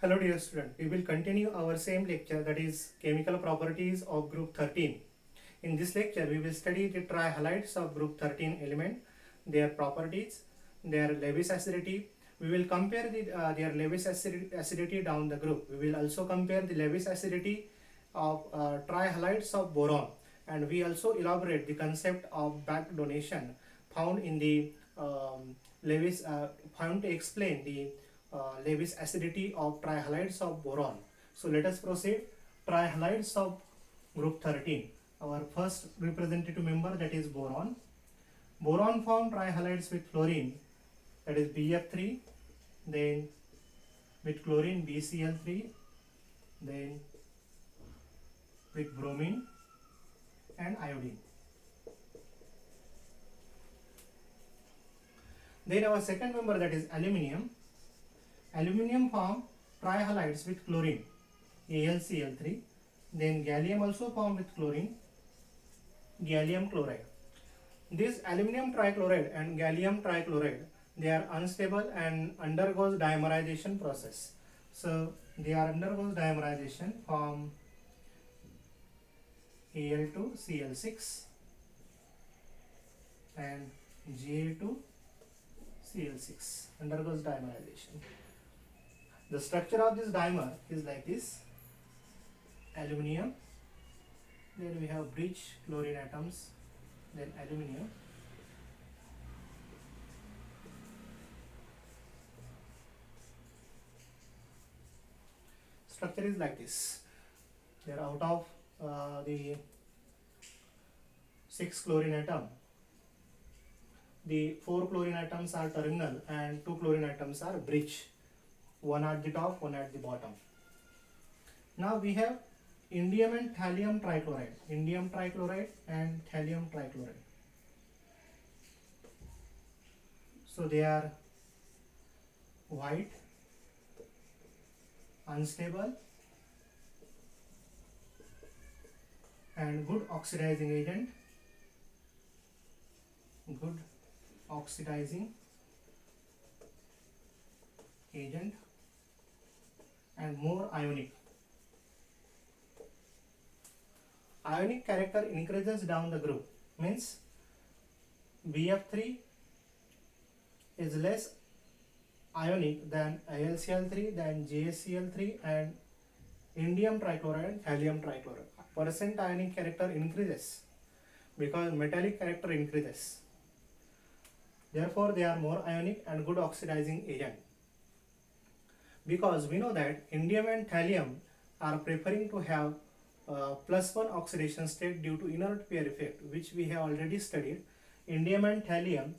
Hello dear student, we will continue our same lecture, that is chemical properties of group 13. In this lecture we will study the trihalides of group 13 element, their properties, their Lewis acidity. We will compare their Lewis acidity down the group. We will also compare the Lewis acidity of trihalides of boron, and we also elaborate the concept of back donation found in the Lewis found to explain the Lewis acidity of trihalides of boron. So let us proceed. Trihalides of group 13. Our first representative member, that is boron. Boron form trihalides with fluorine, that is BF3, then with chlorine BCl3, then with bromine and iodine. Then our second member, that is aluminium. Aluminium form trihalides with chlorine AlCl3, then gallium also formed with chlorine, gallium chloride. This aluminium trichloride and gallium trichloride, they are unstable and undergoes dimerization process. So they are undergoes dimerization from Al2Cl6 and Ga2Cl6 undergoes dimerization. The structure of this dimer is like this: aluminium, then we have bridge chlorine atoms, then aluminium, structure is like this. They are out of the 6 chlorine atom, the 4 chlorine atoms are terminal and 2 chlorine atoms are bridge, one at the top, one at the bottom. Now we have indium and thallium trichloride, indium trichloride and thallium trichloride. So they are white, unstable and good oxidizing agent, good oxidizing agent and more ionic. Ionic character increases down the group, means BF3 is less ionic than AlCl3, than JaCl3 and indium trichloride and thallium trichloride. Percent ionic character increases because metallic character increases. Therefore they are more ionic and good oxidizing agent. Because we know that indium and thallium are preferring to have +1 oxidation state due to inert pair effect, which we have already studied. Indium and thallium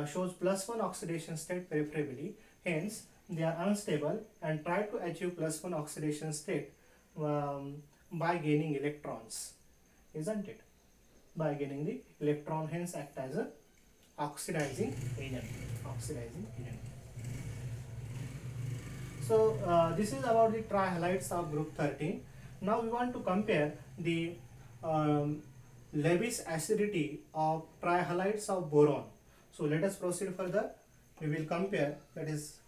shows +1 oxidation state preferably, hence they are unstable and try to achieve +1 oxidation state by gaining electrons, isn't it? By gaining the electron, hence act as a oxidizing agent. So this is about the trihalides of group 13. Now we want to compare the Lewis acidity of trihalides of boron. So let us proceed further. We will compare, that is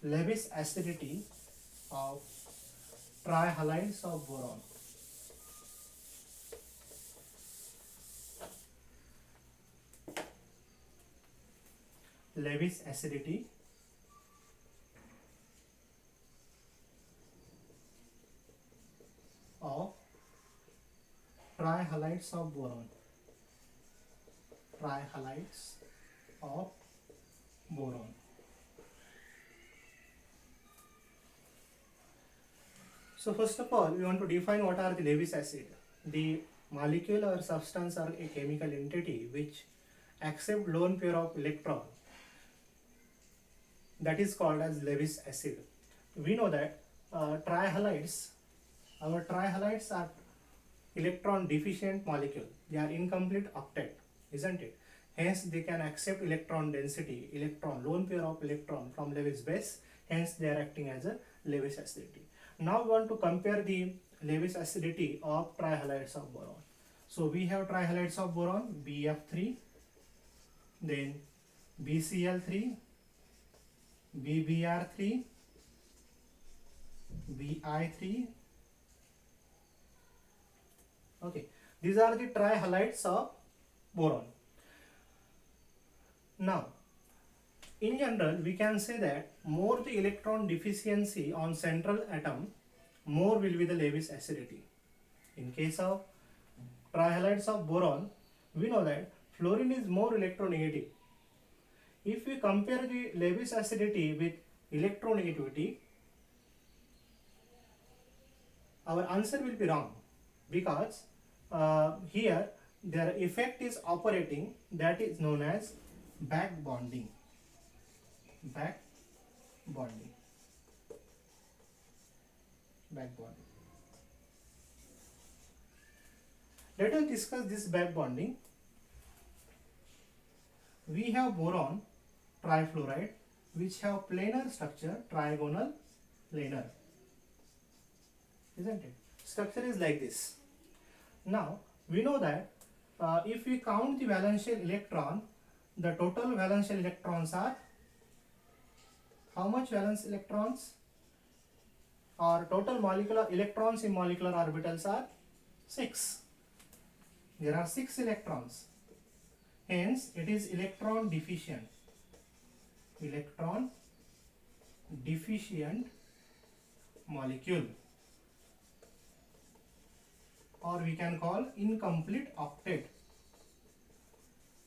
Lewis acidity of trihalides of boron. Lewis acidity of trihalides of boron. Trihalides of boron. So first of all, we want to define what are the Lewis acid. The molecule or substance or a chemical entity which accept lone pair of electron, that is called as Lewis acid. We know that trihalides, our trihalides are electron deficient molecule. They are incomplete octet, isn't it? Hence they can accept electron density, lone pair of electron from Lewis base, hence they are acting as a Lewis acidity. Now we want to compare the Lewis acidity of trihalides of boron. So we have trihalides of boron BF3, then BCl3, BBr3, Bi3. Okay, these are the trihalides of boron. Now, in general, we can say that more the electron deficiency on central atom, more will be the Lewis acidity. In case of trihalides of boron, we know that fluorine is more electronegative. If we compare the Lewis acidity with electronegativity, our answer will be wrong, because here their effect is operating, that is known as back bonding. Back bonding. Back bonding. Let us discuss this back bonding. We have boron trifluoride, which have planar structure, trigonal planar, isn't it? Structure is like this. Now we know that if we count the valential electron, the total valential electrons are how much valence electrons? Or total molecular electrons in molecular orbitals are 6. There are 6 electrons. Hence, it is electron deficient. Electron deficient molecule, or we can call incomplete octet.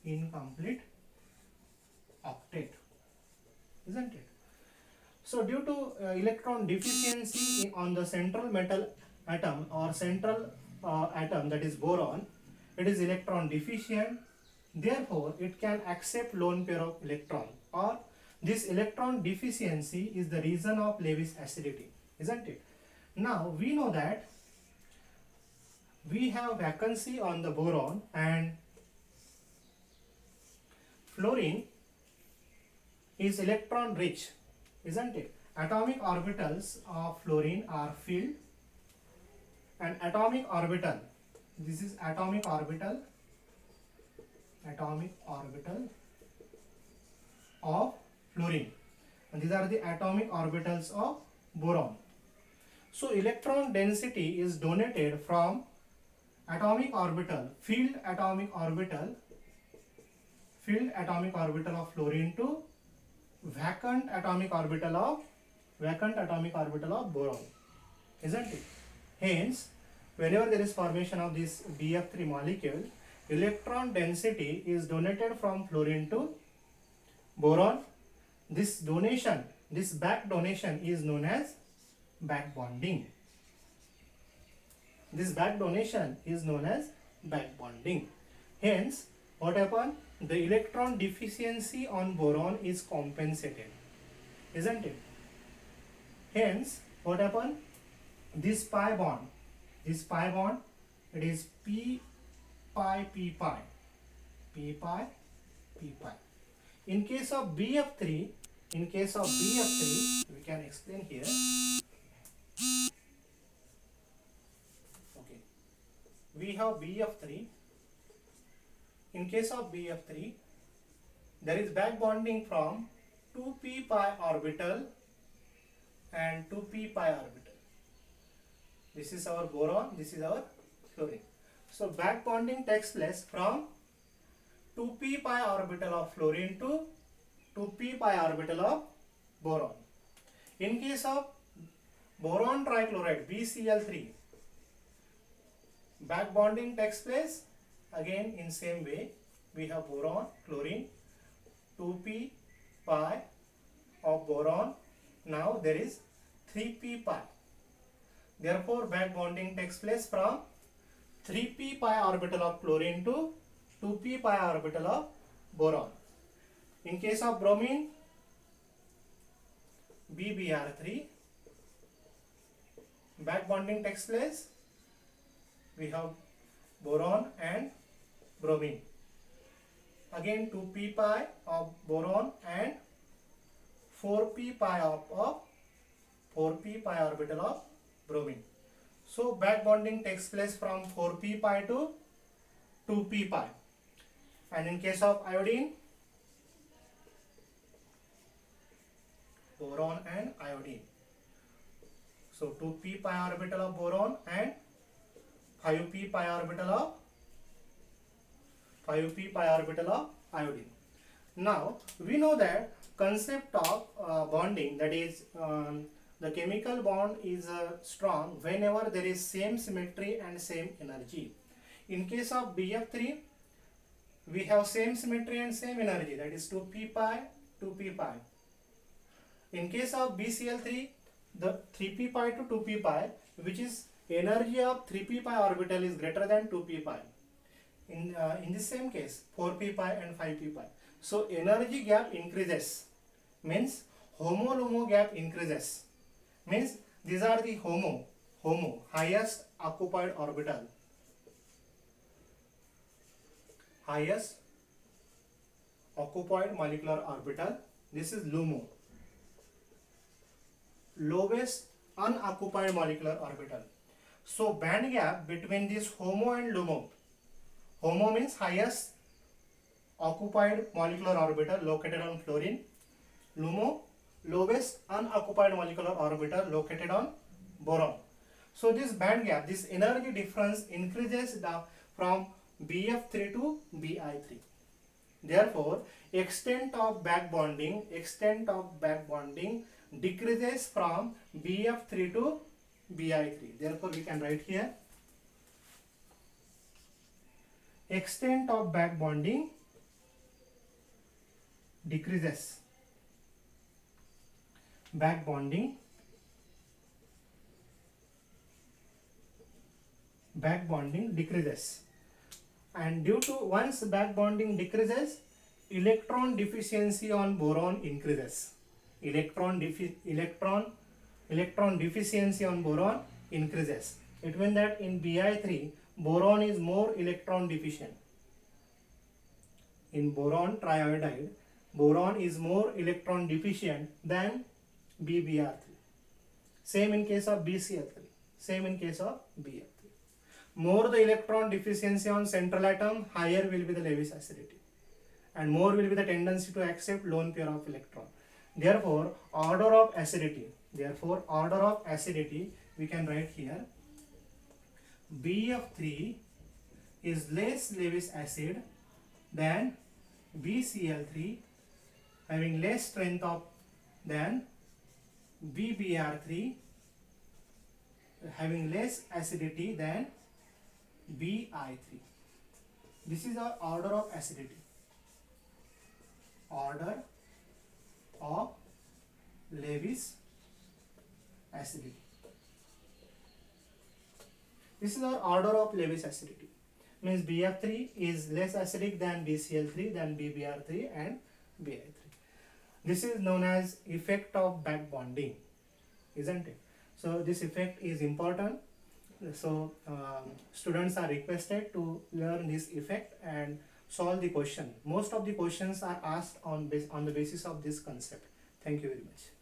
Incomplete octet, isn't it? So due to electron deficiency on the central metal atom or central atom, that is boron, it is electron deficient. Therefore, it can accept lone pair of electron, or this electron deficiency is the reason of Lewis acidity, isn't it? Now we know that we have vacancy on the boron, and fluorine is electron rich, isn't it? Atomic orbitals of fluorine are filled, and atomic orbital, this is atomic orbital of fluorine, and these are the atomic orbitals of boron. So electron density is donated from atomic orbital, filled atomic orbital of fluorine to vacant atomic orbital of boron, isn't it? Hence, whenever there is formation of this BF3 molecule, electron density is donated from fluorine to boron. This donation, this back donation, is known as back bonding. This back donation is known as back bonding. Hence, what happened? The electron deficiency on boron is compensated, isn't it? Hence, what happened? This pi bond, it is p pi p pi. In case of BF3, we can explain here. Okay, we have BF3. In case of BF3, there is back bonding from 2p pi orbital and 2p pi orbital. This is our boron, this is our fluorine. So back bonding takes place from 2p pi orbital of fluorine to 2p pi orbital of boron. In case of boron trichloride, BCl3, back bonding takes place again in same way. We have boron, chlorine, 2p pi of boron. Now there is 3p pi. Therefore, back bonding takes place from 3p pi orbital of chlorine to 2p pi orbital of boron. In case of bromine, BBr3, back bonding takes place. We have boron and bromine. Again 2p pi of boron and 4p pi of 4p pi orbital of bromine. So back bonding takes place from 4p pi to 2p pi. And in case of iodine, boron and iodine. So 2p pi orbital of boron and 5p pi orbital of iodine. Now we know that concept of bonding, that is the chemical bond is strong whenever there is same symmetry and same energy. In case of BF3, we have same symmetry and same energy, that is 2p pi, 2p pi. In case of BCl3, the 3p pi to 2p pi, which is energy of 3p pi orbital is greater than 2p pi. In this same case, 4p pi and 5p pi. So energy gap increases, means homo-LUMO gap increases, means these are the homo highest occupied orbital, highest occupied molecular orbital. This is LUMO, lowest unoccupied molecular orbital. So band gap between this homo and LUMO. Homo means highest occupied molecular orbital located on fluorine. LUMO, lowest unoccupied molecular orbital located on boron. So this band gap, this energy difference increases from BF3 to Bi3. Therefore, extent of back bonding decreases from BF3 to Bi3. Therefore, we can write here extent of back bonding decreases. Back bonding decreases, and due to once back bonding decreases, electron deficiency on boron increases. Electron deficiency on boron increases. It means that in Bi3, boron is more electron deficient. In boron triiodide, boron is more electron deficient than BBr3. Same in case of BCl3. Same in case of BF3. More the electron deficiency on central atom, higher will be the Lewis acidity, and more will be the tendency to accept lone pair of electron. Therefore, order of acidity, we can write here BF3 is less Lewis acid than BCl3, having less strength of than BBr3, having less acidity than Bi3. This is our order of acidity. Order of Lewis acidity. This is our order of Lewis acidity. Means BF3 is less acidic than BCl3, than BBr3 and Bi3. This is known as effect of back bonding, isn't it? So this effect is important. So students are requested to learn this effect and solve the question. Most of the questions are asked on the basis of this concept. Thank you very much.